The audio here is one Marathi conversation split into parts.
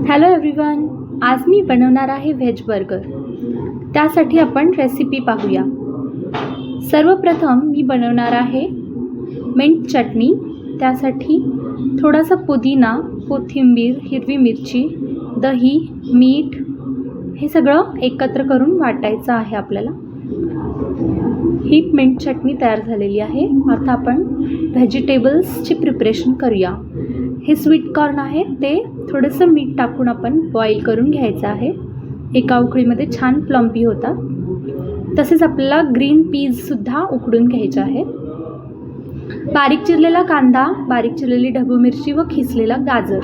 हॅलो एव्हरीवन, आज मी बनवणार आहे व्हेज बर्गर. त्यासाठी आपण रेसिपी पाहूया. सर्वप्रथम मी बनवणार आहे मिंट चटणी. त्यासाठी थोडासा पुदिना, कोथिंबीर, हिरवी मिरची, दही, मीठ हे सगळं एकत्र करून वाटायचं आहे आपल्याला. ही मिंट चटणी तयार झालेली आहे. आता आपण व्हेजिटेबल्सची प्रिपरेशन करूया. हे स्वीट कॉर्न आहे, ते थोडंसं मीठ टाकून आपण बॉईल करून घ्यायचं आहे. एका उकळीमध्ये छान प्लम्पी होतात. तसेच आपल्याला ग्रीन पीजसुद्धा उकडून घ्यायचे आहेत. बारीक चिरलेला कांदा, बारीक चिरलेली ढबू मिरची व खिसलेला गाजर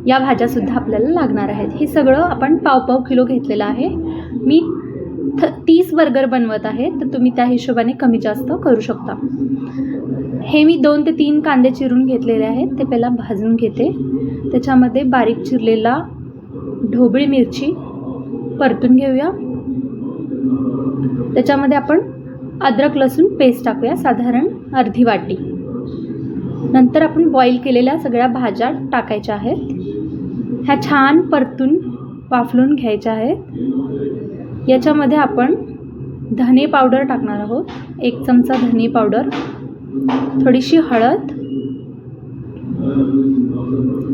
या भाज्यासुद्धा आपल्याला लागणार आहेत. हे सगळं आपण पाव किलो घेतलेलं आहे. मी 30 बर्गर बनवत आहे, तर तुम्ही त्या हिशोबाने कमी जास्त करू शकता. हे मी 2 ते 3 कांदे चिरून घेतलेले आहेत. ते पहिला भाजून घेते. त्याच्यामध्ये बारीक चिरलेला ढोबळी मिरची परतून घेऊया. त्याच्यामध्ये आपण अद्रक लसूण पेस्ट टाकूया, साधारण अर्धी वाटी. नंतर आपण बॉईल केलेल्या सगळ्या भाज्या टाकायच्या आहेत. ह्या छान परतून वाफलून घ्यायच्या आहेत. याच्यामध्ये आपण धने पावडर टाकणार आहोत. 1 चमचा धने पावडर, थोडीशी हळद,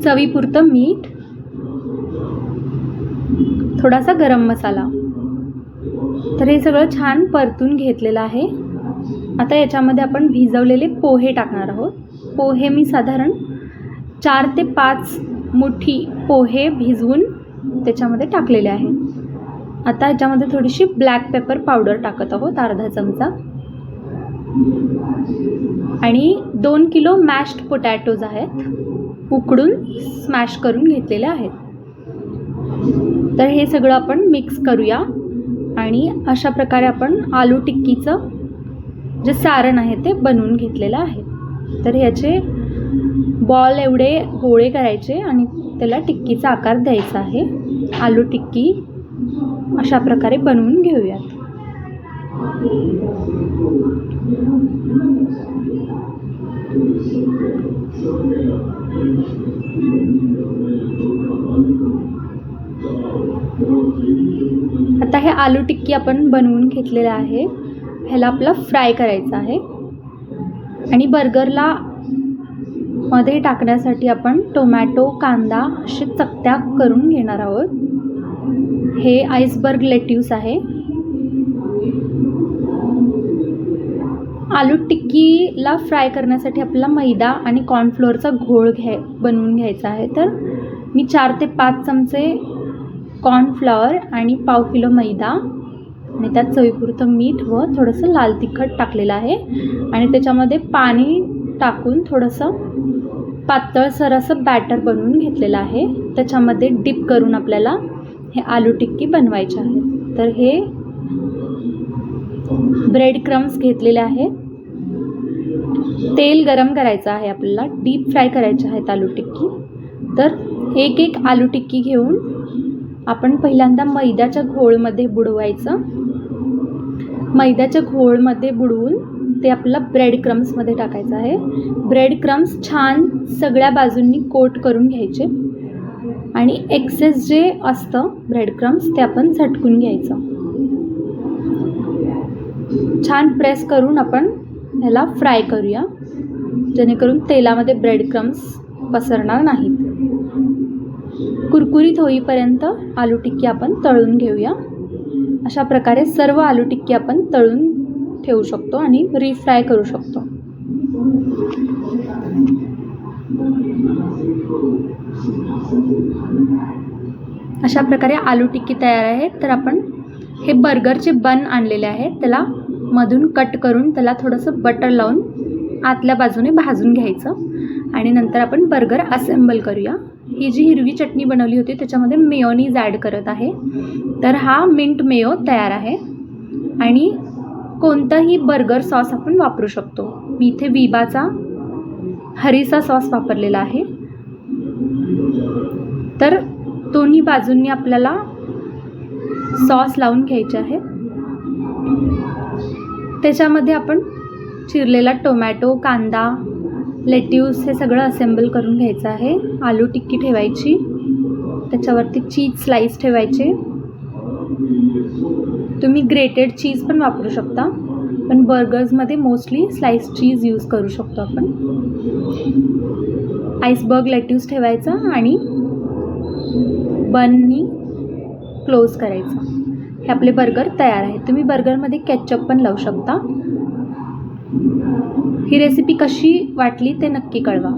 चवीपुरतं मीठ, थोडासा गरम मसाला. तर हे सगळं छान परतून घेतलेलं आहे. आता याच्यामध्ये आपण भिजवलेले पोहे टाकणार आहोत. पोहे मी साधारण 4 ते 5 मुठी पोहे भिजवून त्याच्यामध्ये टाकलेले आहे. आता याच्यामध्ये थोडीशी ब्लॅक पेपर पावडर टाकत आहोत, अर्धा चमचा. आणि 2 किलो मॅश्ड पोटॅटोज आहेत, उकडून स्मॅश करून घेतलेले आहेत. तर हे सगळं आपण मिक्स करूया. आणि अशा प्रकारे आपण आलू टिक्कीचं जे सारण आहे ते बनवून घेतलेलं आहे. तर ह्याचे बॉल एवढे गोळे करायचे आणि त्याला टिक्कीचा आकार द्यायचा आहे. आलू टिक्की अशा प्रकारे बनवून घेऊयात. आता हे आलू टिक्की आपण बनवून घेतलेलं आहे. ह्याला आपलं फ्राय करायचं आहे. आणि बर्गरला मध्ये टाकण्यासाठी आपण टोमॅटो, कांदा असे चकत्या करून घेणार आहोत. हे आइसबर्ग लेट्यूस आहे. आलू टिक्कीला फ्राय करण्यासाठी आपल्याला मैदा आणि कॉर्नफ्लोअरचा घोळ बनवून घ्यायचा आहे. तर मी 4 ते 5 चमचे कॉर्नफ्लॉवर आणि पाव किलो मैदा आणि त्यात चवीपुरतं मीठ व थोडंसं लाल तिखट टाकलेलं आहे. आणि त्याच्यामध्ये पाणी टाकून थोडंसं पातळसर असं बॅटर बनवून घेतलेलं आहे. त्याच्यामध्ये डिप करून आपल्याला हे आलू टिक्की बनवायचे आहे. तर हे ब्रेड क्रम्स घेतलेले आहेत. तेल गरम करायचं आहे आपल्याला. डीप फ्राय करायचे आहेत आलू टिक्की. तर एक आलू टिक्की घेऊन आपण पहिल्यांदा मैद्याच्या घोळमध्ये बुडवायचं. मैद्याच्या घोळमध्ये बुडवून ते आपल्याला ब्रेड क्रम्समध्ये टाकायचं आहे. ब्रेड क्रम्स छान सगळ्या बाजूंनी कोट करून घ्यायचे. आणि एक्सेस जे असतं ब्रेड क्रम्स ते आपण झटकून घ्यायचं. छान प्रेस करून आपण ह्याला फ्राय करूया, जेणेकरून तेलामध्ये ब्रेड क्रम्स पसरणार नाहीत. कुरकुरीत होईपर्यंत आलू टिक्की आपण तळून घेऊया. अशा प्रकारे सर्व आलू टिक्की आपण तळून ठेवू शकतो आणि रिफ्राय करू शकतो. अशा प्रकारे आलू टिक्की तयार आहे. तर आपण हे बर्गरचे बन आणलेले आहेत, त्याला मधून कट करून त्याला थोडंसं बटर लावून आतल्या बाजूने भाजून घ्यायचं. आणि नंतर आपण बर्गर असेंबल करूया. ही जी हिरवी चटणी बनवली होती त्याच्यामध्ये मेयोनीज ॲड करत आहे. तर हा मिंट मेयो तयार आहे. आणि कोणताही बर्गर सॉस आपण वापरू शकतो. मी इथे विबाचा हरीचा सॉस वापरलेला आहे. तर दोन्ही बाजूंनी आपल्याला सॉस लावून घ्यायचे आहे. त्याच्यामध्ये आपण चिरलेला टोमॅटो, कांदा, लेट्यूस हे सगळं असेंबल करून घ्यायचं आहे. आलू टिक्की ठेवायची. त्याच्यावरती चीज स्लाइस ठेवायचे. तुम्ही ग्रेटेड चीज पण वापरू शकता, पण बर्गर्समध्ये मोस्टली स्लाइस चीज यूज करू शकतो आपण. आइसबर्ग लेट्यूस ठेवायचा आणि बननी क्लोज करायचं. हे आपले बर्गर तयार आहेत. तुम्ही बर्गरमध्ये केचप पण लावू शकता. ही रेसिपी कशी वाटली ते नक्की कळवा.